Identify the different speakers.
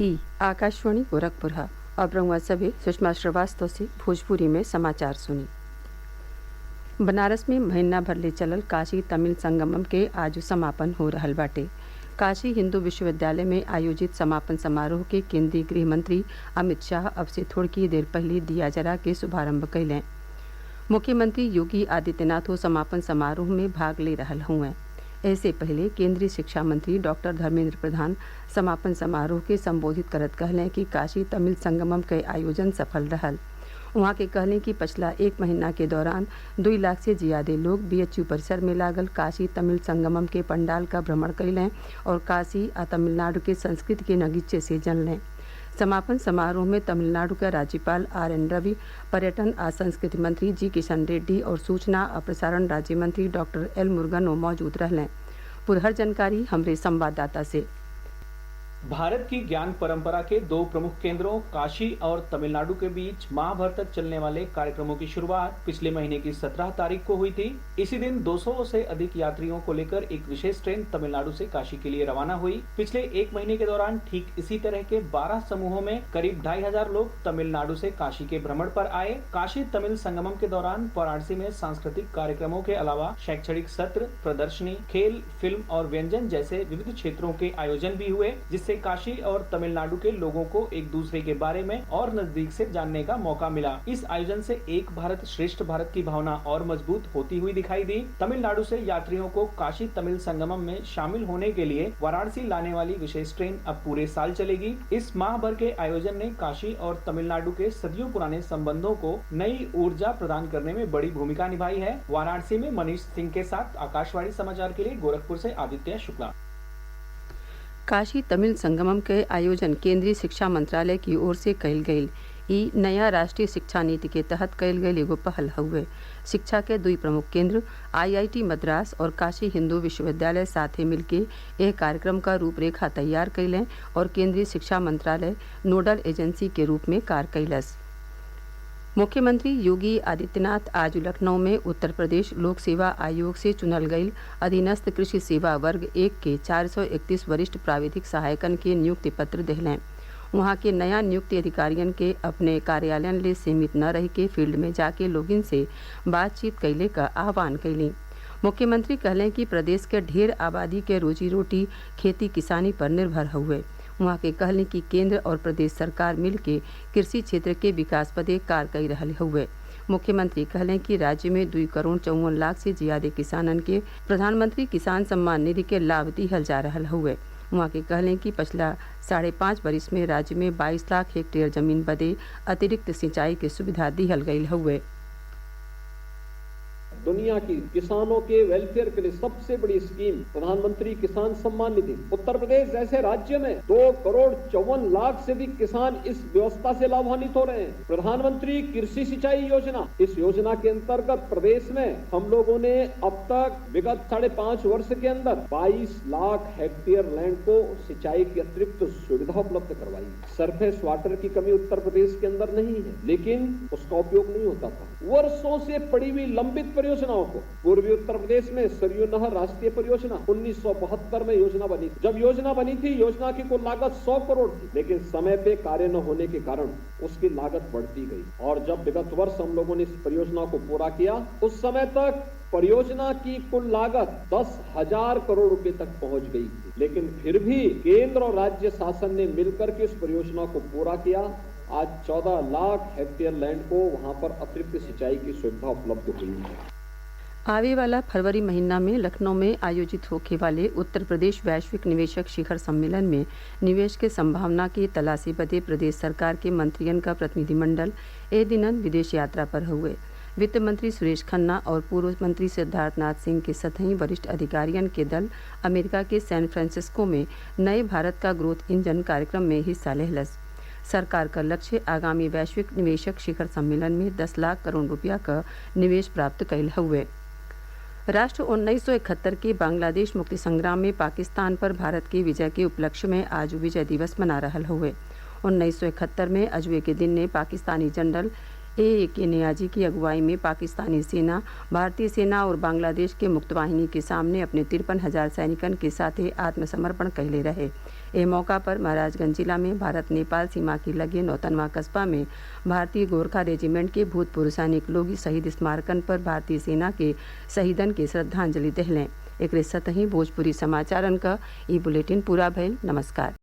Speaker 1: ई आकाशवाणी गोरखपुर है। अब रउआ सभे सुषमा श्रीवास्तव से भोजपुरी में समाचार सुनी। बनारस में महीना भर ले चलल काशी तमिल संगमम के आज समापन हो रहल बाटे। काशी हिंदू विश्वविद्यालय में आयोजित समापन समारोह के केंद्रीय गृह मंत्री अमित शाह अब से थोड़ी देर पहले दिया जरा के शुभारंभ कैलें। मुख्यमंत्री योगी आदित्यनाथ समापन समारोह में भाग ले रहल हुए। ऐसे पहले केंद्रीय शिक्षा मंत्री डॉक्टर धर्मेंद्र प्रधान समापन समारोह के संबोधित करत कहलें कि काशी तमिल संगमम के आयोजन सफल रहल। वहाँ के कहलें कि पिछला एक महीना के दौरान 2 लाख से ज्यादा लोग BHU परिसर में लागल काशी तमिल संगमम के पंडाल का भ्रमण कैलें और काशी आ तमिलनाडु के संस्कृति के नगीचे से जनलें। समापन समारोह में तमिलनाडु के राज्यपाल RN रवि, पर्यटन आ संस्कृति मंत्री जी किशन रेड्डी और सूचना और प्रसारण राज्य मंत्री डॉक्टर L मुरुगन मौजूद रहलें। पुरहर जानकारी हमरे संवाददाता से।
Speaker 2: भारत की ज्ञान परंपरा के 2 प्रमुख केंद्रों काशी और तमिलनाडु के बीच माह भर तक चलने वाले कार्यक्रमों की शुरुआत पिछले महीने की 17 तारीख को हुई थी। इसी दिन 200 से अधिक यात्रियों को लेकर एक विशेष ट्रेन तमिलनाडु से काशी के लिए रवाना हुई। पिछले एक महीने के दौरान ठीक इसी तरह के 12 समूहों में करीब 2500 लोग तमिलनाडु से काशी के भ्रमण पर आए। काशी तमिल संगमम के दौरान वाराणसी में सांस्कृतिक कार्यक्रमों के अलावा शैक्षणिक सत्र, प्रदर्शनी, खेल, फिल्म और व्यंजन जैसे विविध क्षेत्रों के आयोजन भी हुए, जिससे काशी और तमिलनाडु के लोगों को एक दूसरे के बारे में और नजदीक से जानने का मौका मिला। इस आयोजन से एक भारत श्रेष्ठ भारत की भावना और मजबूत होती हुई दिखाई दी। तमिलनाडु से यात्रियों को काशी तमिल संगमम में शामिल होने के लिए वाराणसी लाने वाली विशेष ट्रेन अब पूरे साल चलेगी। इस माह भर के आयोजन ने काशी और तमिलनाडु के सदियों पुराने संबंधों को नई ऊर्जा प्रदान करने में बड़ी भूमिका निभाई है। वाराणसी में मनीष सिंह के साथ आकाशवाणी समाचार के लिए गोरखपुर से आदित्य शुक्ला।
Speaker 1: काशी तमिल संगमम के आयोजन केंद्रीय शिक्षा मंत्रालय की ओर से कयल गयल। ई नया राष्ट्रीय शिक्षा नीति के तहत कयल गयल एगो पहल हुए। शिक्षा के 2 प्रमुख केंद्र IIT मद्रास और काशी हिंदू विश्वविद्यालय साथे मिलके यह कार्यक्रम का रूपरेखा तैयार कैलें और केंद्रीय शिक्षा मंत्रालय नोडल एजेंसी के रूप में कार्य कैलस। मुख्यमंत्री योगी आदित्यनाथ आज लखनऊ में उत्तर प्रदेश लोक सेवा आयोग से चुनल गई अधीनस्थ कृषि सेवा वर्ग 1 के 431 वरिष्ठ प्राविधिक सहायकन के नियुक्ति पत्र दिलें। वहाँ के नया नियुक्ति अधिकारियों के अपने कार्यालयन ले सीमित न रह के फील्ड में जाके लोगन से बातचीत कैले का आह्वान कैली। मुख्यमंत्री कहलें कि प्रदेश के ढेर आबादी के रोजी रोटी खेती किसानी पर निर्भर हुए। वहाँ के कहलें कि केंद्र और प्रदेश सरकार मिल के कृषि क्षेत्र के विकास बदे कार्य कर रहे हुए। मुख्यमंत्री कहलें कि राज्य में 2 करोड़ 54 लाख से ज्यादा किसानन के प्रधानमंत्री किसान सम्मान निधि के लाभ दिहल जा रहा हुए। वहाँ के कहलें कि पिछला 5.5 वर्ष में राज्य में 22 लाख हेक्टेयर जमीन बदे अतिरिक्त सिंचाई के सुविधा दिहल गई हुए।
Speaker 3: दुनिया की किसानों के वेलफेयर के लिए सबसे बड़ी स्कीम प्रधानमंत्री किसान सम्मान निधि। उत्तर प्रदेश जैसे राज्य में 2 करोड़ 54 लाख से अधिक किसान इस व्यवस्था से लाभान्वित हो रहे हैं। प्रधानमंत्री कृषि सिंचाई योजना, इस योजना के अंतर्गत प्रदेश में हम लोगों ने अब तक विगत 5.5 वर्ष के अंदर 22 लाख हेक्टेयर लैंड को सिंचाई की अतिरिक्त सुविधा उपलब्ध करवाई। सरफेस वाटर की कमी उत्तर प्रदेश के अंदर नहीं है, लेकिन उसका उपयोग नहीं होता था। वर्षों से पड़ी हुई लंबित परियोजनाओं को पूर्वी उत्तर प्रदेश में सरयू नहर राष्ट्रीय परियोजना 1972 में योजना बनी थी। जब योजना बनी थी, योजना की कुल लागत 100 करोड़ थी, लेकिन समय पे कार्य न होने के कारण उसकी लागत बढ़ती गई। और जब विगत वर्ष हम लोगों ने इस परियोजना को पूरा किया, उस समय तक परियोजना की कुल लागत 10,000 करोड़ रुपए तक पहुंच गई थी। लेकिन फिर भी केंद्र और राज्य शासन ने मिलकर के इस परियोजना को पूरा किया। आज 14 लाख हेक्टेयर लैंड को वहां पर अतिरिक्त सिंचाई की सुविधा उपलब्ध हुई है।
Speaker 1: आवे वाला फरवरी महीना में लखनऊ में आयोजित होने वाले उत्तर प्रदेश वैश्विक निवेशक शिखर सम्मेलन में निवेश के संभावना की तलाशी बदे प्रदेश सरकार के मंत्रियों का प्रतिनिधिमंडल ए दिनन विदेश यात्रा पर हुए। वित्त मंत्री सुरेश खन्ना और पूर्व मंत्री सिद्धार्थनाथ सिंह के सतही वरिष्ठ अधिकारियों के दल अमेरिका के सैन फ्रांसिस्को में नए भारत का ग्रोथ इंजन कार्यक्रम में हिस्सा लेहलस। सरकार का लक्ष्य आगामी वैश्विक निवेशक शिखर सम्मेलन में 10 लाख करोड़ रुपया का निवेश प्राप्त कैल हुए। राष्ट्र 1971 के बांग्लादेश मुक्ति संग्राम में पाकिस्तान पर भारत की विजय के उपलक्ष्य में आज विजय दिवस मना रहा हुए। 1971 में अजवे के दिन ने पाकिस्तानी जनरल ए नियाजी की अगुवाई में पाकिस्तानी सेना, भारतीय सेना और बांग्लादेश के मुक्तवाहिनी के सामने अपने 53,000 सैनिकन के साथ आत्मसमर्पण कैले रहे। ए मौका पर महाराजगंज जिला में भारत नेपाल सीमा की लगे नौतनवा कस्बा में भारतीय गोरखा रेजिमेंट के भूतपूर्व सैनिक लोग शहीद स्मारकन पर भारतीय सेना के शहीदन के श्रद्धांजलि दिहलें। एक सतही भोजपुरी समाचारन का ई बुलेटिन पूरा भइल। नमस्कार।